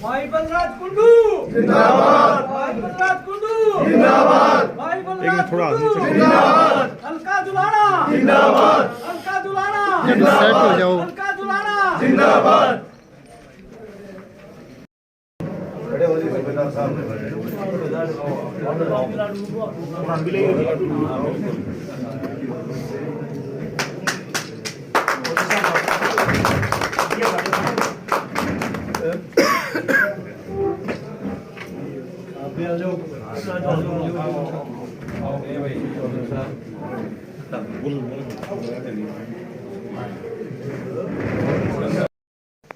भाई बलराज कुंडू जिंदाबाद, भाई बलराज कुंडू जिंदाबाद, भाई बलराज कुंडू जिंदाबाद, अलका दुलारा जिंदाबाद, अलका दुलारा जिंदाबाद, अलका दुलारा जिंदाबाद। सूबेदार साहब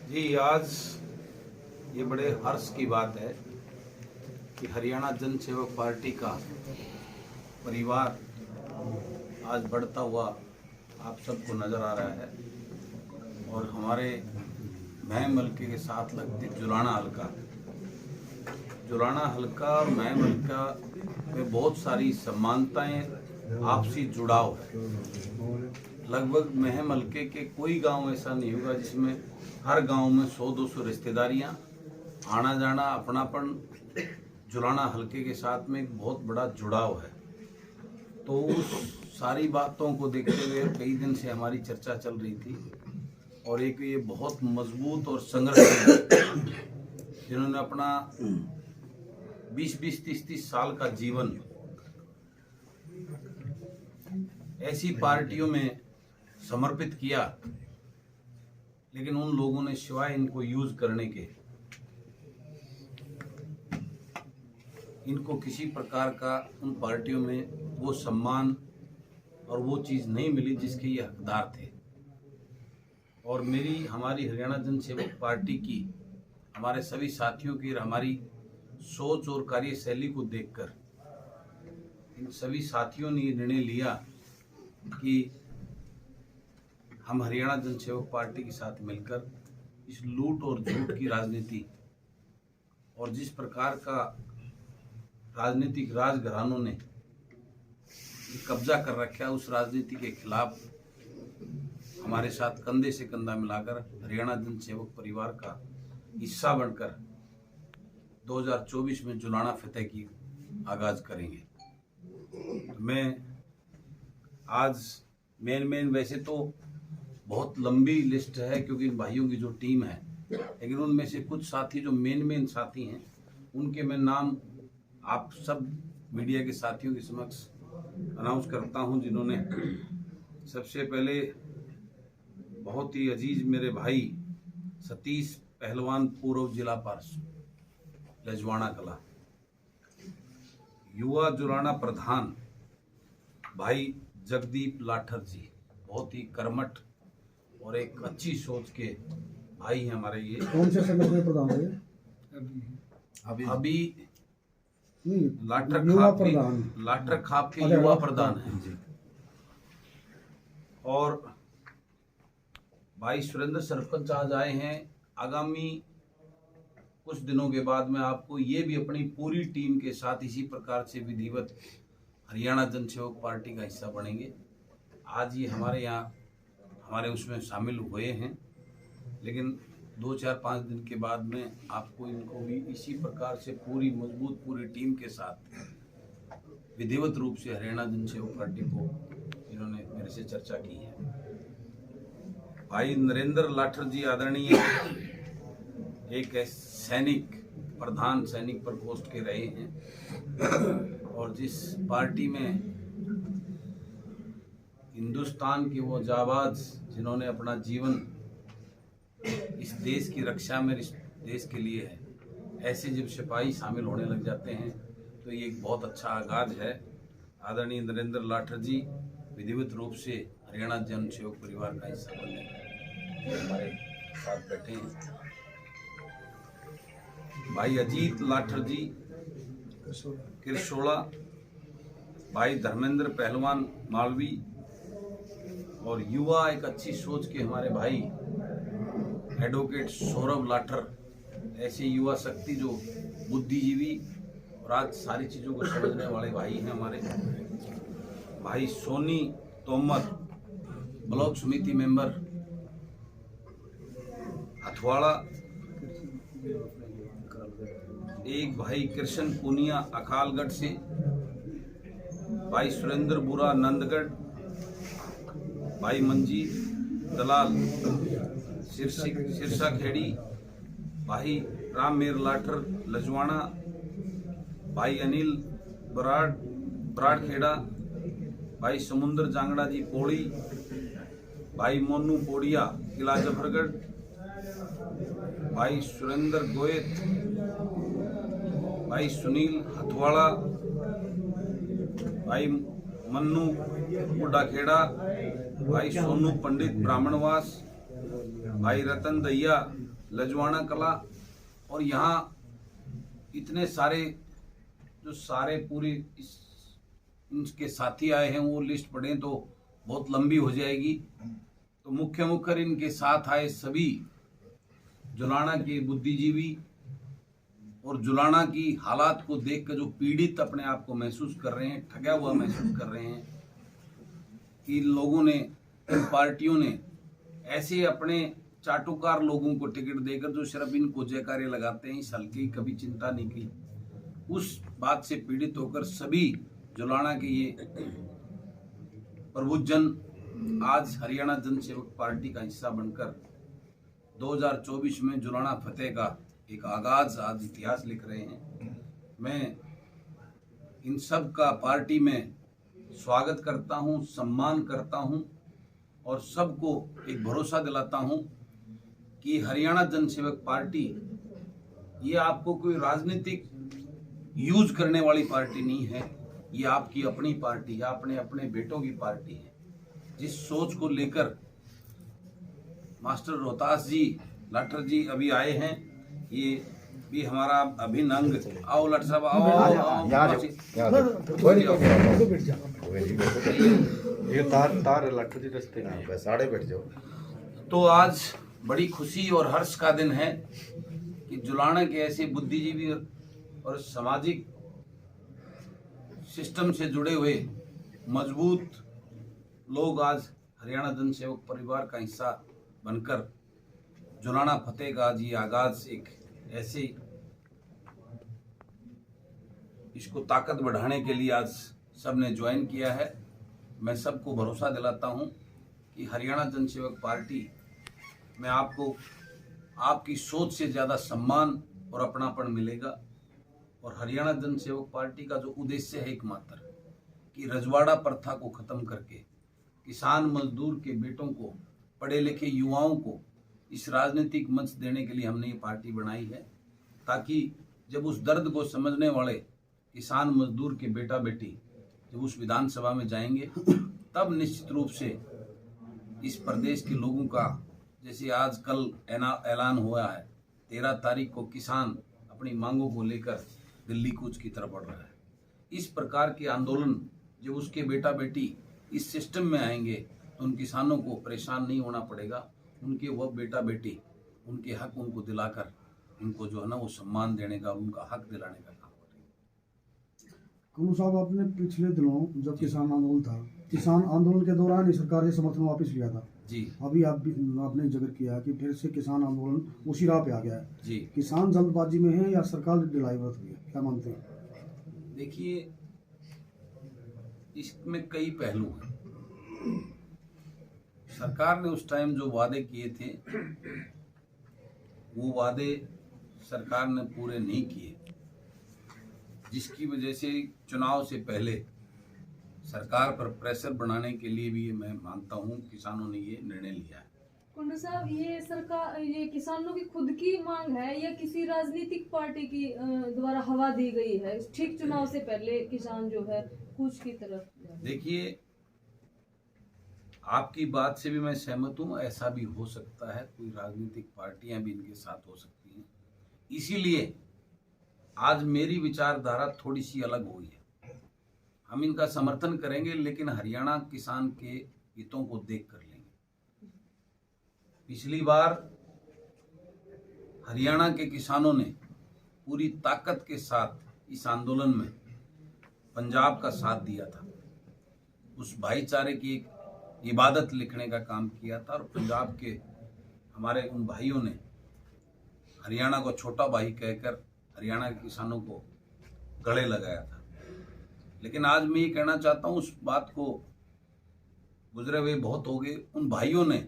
जी, आज ये बड़े हर्ष की बात है कि हरियाणा जन सेवक पार्टी का परिवार आज बढ़ता हुआ आप सबको नज़र आ रहा है और हमारे महम हल्के के साथ लगती जुलाना हल्का और महम हल्का में बहुत सारी समानताएं, आपसी जुड़ाव है। लगभग महम हल्के के कोई गांव ऐसा नहीं होगा जिसमें हर गांव में 100-200 रिश्तेदारियां, आना जाना, अपनापन जुलाना हल्के के साथ में एक बहुत बड़ा जुड़ाव है। तो उस सारी बातों को देखते हुए कई दिन से हमारी चर्चा चल रही थी और एक ये बहुत मजबूत और संघर्ष जिन्होंने अपना 20-20, 30-30 साल का जीवन ऐसी पार्टियों में समर्पित किया, लेकिन उन लोगों ने सिवाय इनको यूज करने के इनको किसी प्रकार का उन पार्टियों में वो सम्मान और वो चीज़ नहीं मिली जिसके ये हकदार थे। और हमारी हरियाणा जन सेवक पार्टी की, हमारे सभी साथियों की, हमारी सोच और कार्यशैली को देखकर इन सभी साथियों ने ये निर्णय लिया कि हम हरियाणा जन सेवक पार्टी के साथ मिलकर इस लूट और झूठ की राजनीति और जिस प्रकार का राजनीतिक राजघरानों ने कब्जा कर रखा है, उस राजनीति के खिलाफ हमारे साथ कंधे से कंधा मिलाकर हरियाणा जन सेवक परिवार का हिस्सा बनकर 2024 में जुलाना फतेह की आगाज करेंगे। मैं आज मेन वैसे तो बहुत लंबी लिस्ट है क्योंकि इन भाइयों की जो टीम है, लेकिन उनमें से कुछ साथी जो मेन साथी हैं उनके मैं नाम आप सब मीडिया के साथियों के समक्ष अनाउंस करता हूं, जिन्होंने सबसे पहले बहुत ही अजीज मेरे भाई सतीश पहलवान, पूर्व जिला पार्षद लजवाड़ा कला, युवा जुलाना प्रधान भाई जगदीप लाठर जी, बहुत ही कर्मठ और एक अच्छी सोच के भाई हैं हमारे। ये कौन से संगठन में प्रधान है? अभी लाठर खाप के युवा प्रधान हैं जी। और भाई सुरेंद्र सरपंच आज आए हैं। आगामी कुछ दिनों के बाद में आपको ये भी अपनी पूरी टीम के साथ इसी प्रकार से विधिवत हरियाणा जन सेवक पार्टी का हिस्सा बनेंगे। आज ये हमारे यहाँ हमारे उसमें शामिल हुए हैं, लेकिन 2-4-5 दिन के बाद में आपको इनको भी इसी प्रकार से पूरी मजबूत पूरी टीम के साथ विधिवत रूप से हरियाणा जन सेवक पार्टी को इन्होंने मेरे से चर्चा की है। भाई नरेंद्र लाठर जी आदरणीय एक सैनिक, प्रधान सैनिक प्रकोष्ठ के रहे हैं और जिस पार्टी में हिंदुस्तान के वो जाबाज जिन्होंने अपना जीवन इस देश की रक्षा में, इस देश के लिए है, ऐसे जब सिपाही शामिल होने लग जाते हैं तो ये एक बहुत अच्छा आगाज है। आदरणीय नरेंद्र लाठर जी विधिवत रूप से हरियाणा जन सेवक परिवार का हिस्सा बनने हमारे साथ बैठे हैं। भाई अजीत लाठर जी किरसोला, भाई धर्मेंद्र पहलवान मालवी और युवा एक अच्छी सोच के हमारे भाई एडवोकेट सौरभ लाठर, ऐसे युवा शक्ति जो बुद्धिजीवी और आज सारी चीज़ों को समझने वाले भाई हैं हमारे। भाई सोनी तोमर ब्लॉक समिति मेंबर हथवाड़ा, एक भाई कृष्ण पुनिया अकालगढ़ से, भाई सुरेंद्र बुरा नंदगढ़, भाई मंजी दलाल सिरसा खेड़ी, भाई राम मेर लाठर लजवाना, भाई अनिल बराड़ खेड़ा, भाई समुंदर जांगड़ा जी पौड़ी, भाई मोनू पोड़िया किला जफरगढ़, भाई सुरेंद्र गोयत, भाई सुनील हथवाड़ा, भाई मन्नू बुड्ढाखेड़ा, भाई सोनू पंडित ब्राह्मणवास, भाई रतन दैया लजवाना कला। और यहाँ इतने सारे जो सारे पूरे इनके साथी आए हैं, वो लिस्ट पढ़ें तो बहुत लंबी हो जाएगी। तो मुख्य इनके साथ आए सभी जुलाना के बुद्धिजीवी और जुलाना की हालात को देखकर जो पीड़ित अपने आप को महसूस कर रहे हैं, ठगा हुआ महसूस कर रहे हैं कि लोगों ने, इन पार्टियों ने ऐसे अपने चाटुकार लोगों को टिकट देकर जो सिर्फ इनको जयकारे लगाते हैं, इस हल्के की कभी चिंता नहीं की, उस बात से पीड़ित होकर सभी जुलाना के ये प्रबुद्धजन आज हरियाणा जनसेवक पार्टी का हिस्सा बनकर 2024 में जुलाना फतेह का एक आगाज आज इतिहास लिख रहे हैं। मैं इन सब का पार्टी में स्वागत करता हूं, सम्मान करता हूं और सबको एक भरोसा दिलाता हूं कि हरियाणा जनसेवक पार्टी ये आपको कोई राजनीतिक यूज करने वाली पार्टी नहीं है, ये आपकी अपनी पार्टी है, अपने अपने बेटों की पार्टी है। जिस सोच को लेकर मास्टर रोहतास जी लाठर जी अभी आए हैं, ये भी हमारा अभिन्न अंग। आओ लाठर साहब, आओ। ये तार लाठर जी रस्ते में साढ़े बैठ जाओ। तो आज बड़ी खुशी और हर्ष का दिन है कि जुलाना के ऐसे बुद्धिजीवी और सामाजिक सिस्टम से जुड़े हुए मजबूत लोग आज हरियाणा जनसेवक परिवार का हिस्सा बनकर जुलाना फतेह का आज ये आगाज एक ऐसे इसको ताकत बढ़ाने के लिए आज सबने ज्वाइन किया है। मैं सबको भरोसा दिलाता हूं कि हरियाणा जनसेवक पार्टी में आपको आपकी सोच से ज़्यादा सम्मान और अपनापन मिलेगा। और हरियाणा जनसेवक पार्टी का जो उद्देश्य है एकमात्र कि रजवाड़ा प्रथा को ख़त्म करके किसान मजदूर के बेटों को, पढ़े लिखे युवाओं को इस राजनीतिक मंच देने के लिए हमने ये पार्टी बनाई है, ताकि जब उस दर्द को समझने वाले किसान मजदूर के बेटा बेटी जब उस विधानसभा में जाएंगे तब निश्चित रूप से इस प्रदेश के लोगों का, जैसे आज कल ऐलान हुआ है 13 तारीख को किसान अपनी मांगों को लेकर दिल्ली कूच की तरफ बढ़ रहा है, इस प्रकार के आंदोलन जब उसके बेटा बेटी इस सिस्टम में आएंगे तो उन किसानों को परेशान नहीं होना पड़ेगा। उनके वह बेटा बेटी उनके हक उनको दिलाकर उनको जो है ना वो सम्मान देने का, उनका हक दिलाने का काम करेंगे। कमरू साहब, आपने पिछले दिनों जब किसान आंदोलन था, किसान आंदोलन के दौरान ही सरकार ने समर्थन वापस लिया था जी। अभी आपने जिक्र किया कि फिर से किसान आंदोलन उसी राह पे आ गया है जी। किसान जल्दबाजी में है या सरकार ढिलाई बरत रही है, क्या मानते हैं? देखिए, इसमें कई पहलू हैं। सरकार ने उस टाइम जो वादे किए थे वो वादे सरकार ने पूरे नहीं किए, जिसकी वजह से चुनाव से पहले सरकार पर प्रेशर बनाने के लिए भी मैं मानता हूं किसानों ने ये निर्णय लिया है। कुंडू साहब, ये सरकार, ये किसानों की खुद की मांग है या किसी राजनीतिक पार्टी की द्वारा हवा दी गई है? ठीक चुनाव से पहले किसान जो है कूच की तरफ। देखिए, आपकी बात से भी मैं सहमत हूं, ऐसा भी हो सकता है, कोई राजनीतिक पार्टियां भी इनके साथ हो सकती हैं। इसीलिए आज मेरी विचारधारा थोड़ी सी अलग हुई है। हम इनका समर्थन करेंगे, लेकिन हरियाणा किसान के हितों को देख कर लेंगे। पिछली बार हरियाणा के किसानों ने पूरी ताकत के साथ इस आंदोलन में पंजाब का साथ दिया था, उस भाईचारे की एक इबादत लिखने का काम किया था और पंजाब के हमारे उन भाइयों ने हरियाणा को छोटा भाई कहकर हरियाणा के किसानों को गले लगाया था। लेकिन आज मैं ये कहना चाहता हूँ, उस बात को गुजरे हुए बहुत हो गए। उन भाइयों ने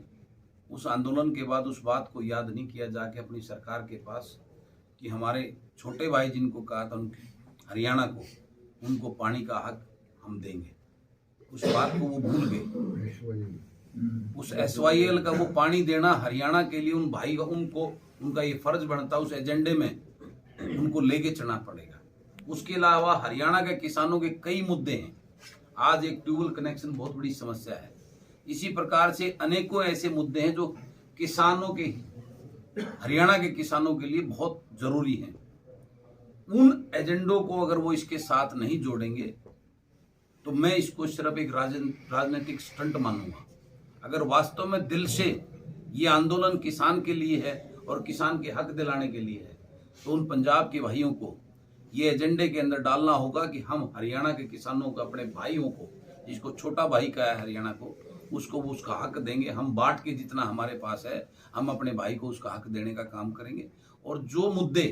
उस आंदोलन के बाद उस बात को याद नहीं किया जाके अपनी सरकार के पास कि हमारे छोटे भाई जिनको कहा था उनके हरियाणा को, उनको पानी का हक हम देंगे। उस बात को वो भूल गए। उस SYL का वो पानी देना हरियाणा के लिए उन भाई का उनका ये फर्ज बनता, उस एजेंडे में उनको लेके चलना पड़ेगा। उसके अलावा हरियाणा के किसानों के कई मुद्दे हैं। आज एक ट्यूबवेल कनेक्शन बहुत बड़ी समस्या है। इसी प्रकार से अनेकों ऐसे मुद्दे हैं जो किसानों के, हरियाणा के किसानों के लिए बहुत जरूरी हैं। उन एजेंडों को अगर वो इसके साथ नहीं जोड़ेंगे तो मैं इसको सिर्फ एक राजनीतिक स्टंट मानूंगा। अगर वास्तव में दिल से ये आंदोलन किसान के लिए है और किसान के हक दिलाने के लिए है, तो उन पंजाब के भाइयों को ये एजेंडे के अंदर डालना होगा कि हम हरियाणा के किसानों को, अपने भाइयों को, जिसको छोटा भाई कहा है हरियाणा को, उसको वो उसका हक देंगे। हम बांट के जितना हमारे पास है, हम अपने भाई को उसका हक देने का काम करेंगे। और जो मुद्दे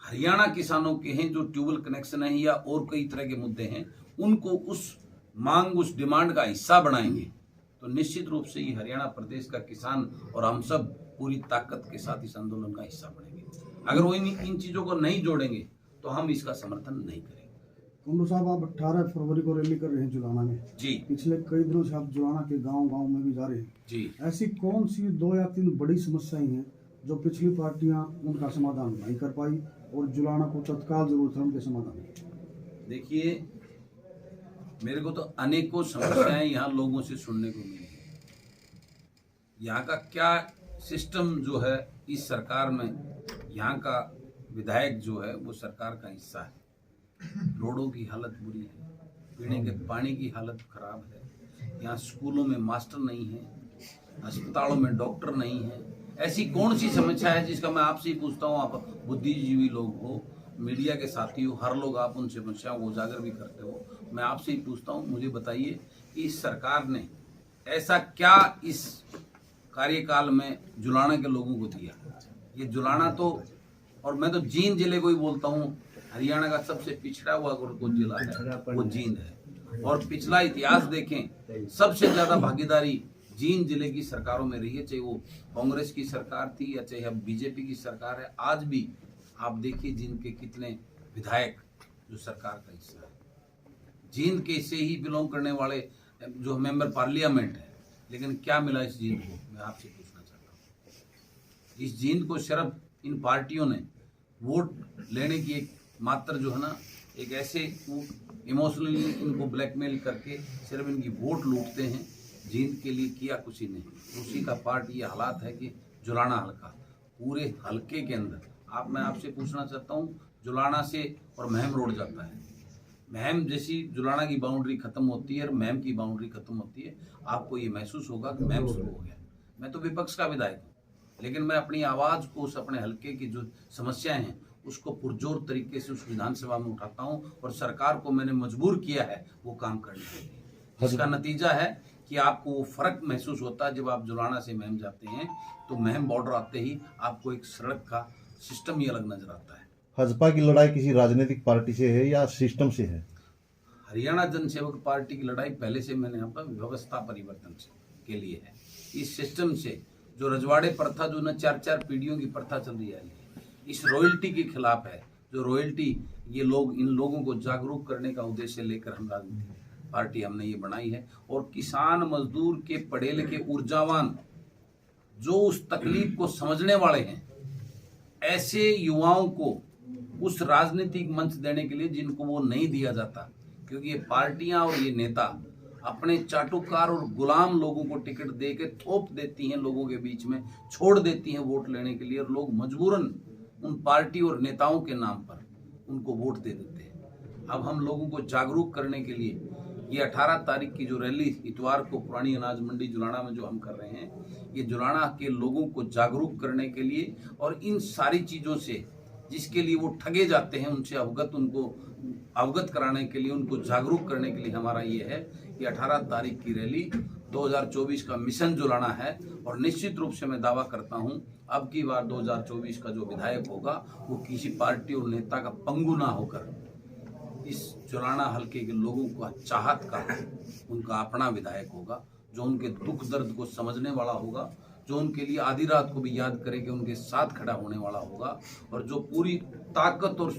हरियाणा किसानों के हैं, जो ट्यूबवेल कनेक्शन है या और कई तरह के मुद्दे हैं, उनको उस मांग, उस डिमांड का हिस्सा बनाएंगे तो निश्चित रूप से ये हरियाणा प्रदेश का किसान और हम सब पूरी ताकत के साथ इस आंदोलन का हिस्सा बनेंगे। अगर वो इन चीजों को नहीं जोड़ेंगे तो हम इसका समर्थन नहीं करेंगे। कुंडू साहब, आप 18 फरवरी को रैली कर रहे हैं जुलाना में जी। पिछले कई दिनों से आप जुलाना के गांव में भी जा रहे हैं जी। ऐसी कौन सी 2 या 3 बड़ी समस्याएं हैं जो पिछली पार्टियां उनका समाधान नहीं कर पाई और जुलाना को तत्काल जरूरत है उनके समाधान? देखिए, मेरे को तो अनेकों समस्याएं यहाँ लोगों से सुनने को मिली है। यहाँ का क्या सिस्टम जो है इस सरकार में, यहाँ का विधायक जो है वो सरकार का हिस्सा है। रोडों की हालत बुरी है, पीने के पानी की हालत खराब है, यहाँ स्कूलों में मास्टर नहीं है, अस्पतालों में डॉक्टर नहीं है। ऐसी कौन सी समस्या है जिसका मैं आपसे ही पूछता हूँ, आप बुद्धिजीवी लोग हो, मीडिया के साथी हो, हर लोग आप उन समस्याओं को उजागर भी करते हो। मैं आपसे ही पूछता हूँ, मुझे बताइए कि इस सरकार ने ऐसा क्या इस कार्यकाल में जुलाना के लोगों को दिया? ये जुलाना तो, और मैं तो जींद जिले को ही बोलता हूँ, हरियाणा का सबसे पिछड़ा हुआ अगर जिला है वो जींद है। और पिछला इतिहास देखें, सबसे ज्यादा भागीदारी जींद जिले की सरकारों में रही है, चाहे वो कांग्रेस की सरकार थी या चाहे अब बीजेपी की सरकार है। आज भी आप देखिए जींद के कितने विधायक जो सरकार का हिस्सा है, जींद के से ही बिलोंग करने वाले जो मेंबर पार्लियामेंट है। लेकिन क्या मिला इस जींद को, मैं आपसे पूछना चाहता हूँ। इस जींद को सिर्फ इन पार्टियों ने वोट लेने की एक मात्र जो है ना, एक ऐसे इमोशनली इनको ब्लैकमेल करके सिर्फ इनकी वोट लूटते हैं। जींद के लिए किया कुछ ही नहीं। उसी का पार्ट ये हालात है कि जुलाना हल्का, पूरे हल्के के अंदर मैं आपसे पूछना चाहता हूँ, जुलाना से और महम रोड जाता है, महम जैसी जुलाना की बाउंड्री खत्म होती है और महम की बाउंड्री खत्म होती है, आपको ये महसूस होगा कि महम शुरू हो गया। मैं तो विपक्ष का विधायक हूँ, लेकिन मैं अपनी आवाज को उस अपने हल्के की जो समस्याएं हैं उसको पुरजोर तरीके से उस विधानसभा में उठाता हूँ और सरकार को मैंने मजबूर किया है वो काम करने के लिए। इसका नतीजा है कि आपको वो फर्क महसूस होता है जब आप जुलाना से महम जाते हैं, तो महम बॉर्डर आते ही आपको एक सड़क का सिस्टम ही अलग नजर आता है। भाजपा की लड़ाई किसी राजनीतिक पार्टी से है या सिस्टम से है? हरियाणा जनसेवक पार्टी की लड़ाई पहले से मैंने यहाँ पर व्यवस्था परिवर्तन के लिए है। इस सिस्टम से जो रजवाड़े प्रथा जो न 4-4 पीढ़ियों की प्रथा चल रही है, इस रॉयल्टी के खिलाफ है। जो रॉयल्टी ये लोग, इन लोगों को जागरूक करने का उद्देश्य लेकर हम राजनीतिक पार्टी हमने ये बनाई है। और किसान मजदूर के पढ़े लिखे ऊर्जावान जो उस तकलीफ को समझने वाले हैं, ऐसे युवाओं को उस राजनीतिक मंच देने के लिए जिनको वो नहीं दिया जाता, क्योंकि ये पार्टियां और ये नेता अपने चाटुकार और गुलाम लोगों को टिकट दे के थोप देती हैं, लोगों के बीच में छोड़ देती हैं वोट लेने के लिए, और लोग मजबूरन उन पार्टी और नेताओं के नाम पर उनको वोट दे देते हैं। अब हम लोगों को जागरूक करने के लिए ये 18 तारीख की जो रैली इतवार को पुरानी अनाज मंडी जुलाना में जो हम कर रहे हैं, ये जुलाना के लोगों को जागरूक करने के लिए और इन सारी चीज़ों से जिसके लिए वो ठगे जाते हैं उनसे उनको अवगत कराने के लिए, उनको जागरूक करने के लिए हमारा ये है कि 18 तारीख की रैली 2024 का मिशन जुलाना है और निश्चित रूप से मैं दावा करता हूं अब की बार 2024 का जो विधायक होगा वो किसी पार्टी और नेता का पंगु ना होकर इस जुलाना हल्के के लोगों का चाहत का उनका अपना विधायक होगा, जो उनके दुख दर्द को समझने वाला होगा, जो उनके लिए आधी रात को भी याद करे कि उनके साथ खड़ा होने वाला होगा और जो पूरी ताकत और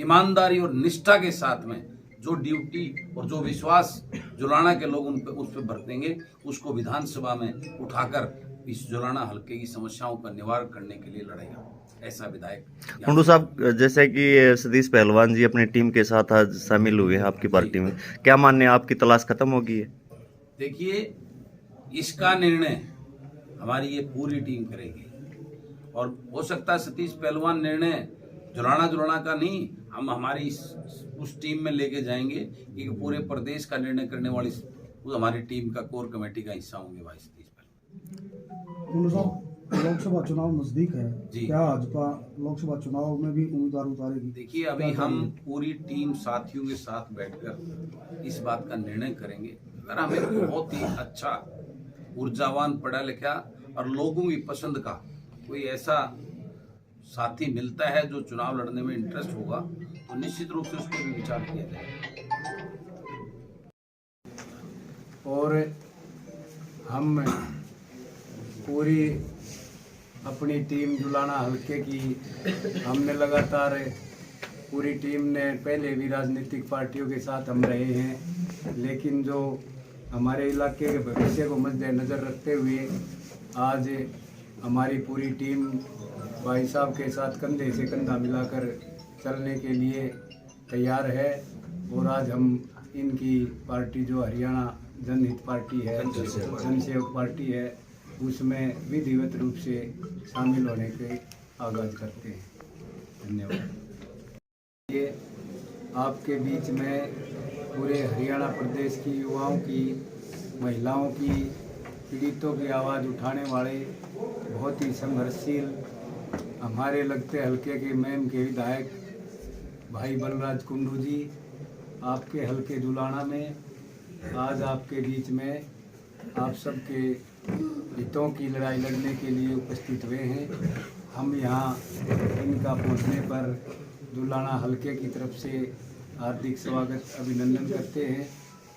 ईमानदारी और निष्ठा के साथ में जो ड्यूटी और जो विश्वास जुलाना के लोग उस पर बरतेंगे उसको विधानसभा में उठाकर इस जुलाना हल्के की समस्याओं का निवारण करने के लिए लड़ेगा, ऐसा विधायक। कुंडू साहब, जैसे कि सतीश पहलवान जी अपनी टीम के साथ आज शामिल हुए हैं आपकी पार्टी में, क्या मानने आपकी तलाश खत्म हो गई है? देखिए, इसका निर्णय हमारी ये पूरी टीम करेगी और हो सकता है सतीश पहलवान निर्णय जुलाना का नहीं, हम हमारी उस टीम में लेके जाएंगे कि पूरे प्रदेश का निर्णय करने वाली वो हमारी टीम का कोर कमेटी का हिस्सा होंगे भाई सतीश पहलवान। लोकसभा चुनाव नजदीक है जी। क्या भाजपा लोकसभा चुनाव में भी उम्मीदवार उतारेगी? देखिए, अभी हम पूरी टीम साथियों के साथ बैठकर इस बात का निर्णय करेंगे। अगर हमें बहुत ही अच्छा ऊर्जावान पढ़ा लिखा और लोगों की पसंद का कोई ऐसा साथी मिलता है जो चुनाव लड़ने में इंटरेस्ट होगा तो निश्चित रूप से उस पर भी विचार किया जाएगा। और हम पूरी अपनी टीम जुलाना हल्के की हमने लगातार पूरी टीम ने पहले भी राजनीतिक पार्टियों के साथ हम रहे हैं, लेकिन जो हमारे इलाके के भविष्य को मद्देनजर रखते हुए आज हमारी पूरी टीम भाई साहब के साथ कंधे से कंधा मिलाकर चलने के लिए तैयार है। और आज हम इनकी पार्टी जो हरियाणा जनहित पार्टी है, जनसेवक पार्टी है, उसमें विधिवत रूप से शामिल होने के आगाज करते हैं। धन्यवाद। ये आपके बीच में पूरे हरियाणा प्रदेश की युवाओं की, महिलाओं की, पीड़ितों की आवाज़ उठाने वाले बहुत ही संघर्षशील हमारे लगते हल्के के मैम के विधायक भाई बलराज कुंडू जी आपके हल्के जुलाना में आज आपके बीच में आप सबके हितों की लड़ाई लड़ने के लिए उपस्थित हुए हैं। हम यहाँ इनका पहुँचने पर जुलाना हल्के की तरफ से हार्दिक स्वागत अभिनंदन करते हैं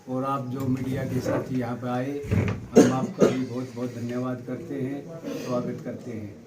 और आप जो मीडिया के साथ यहाँ पर आए हम आपका भी बहुत बहुत धन्यवाद करते हैं, स्वागत करते हैं।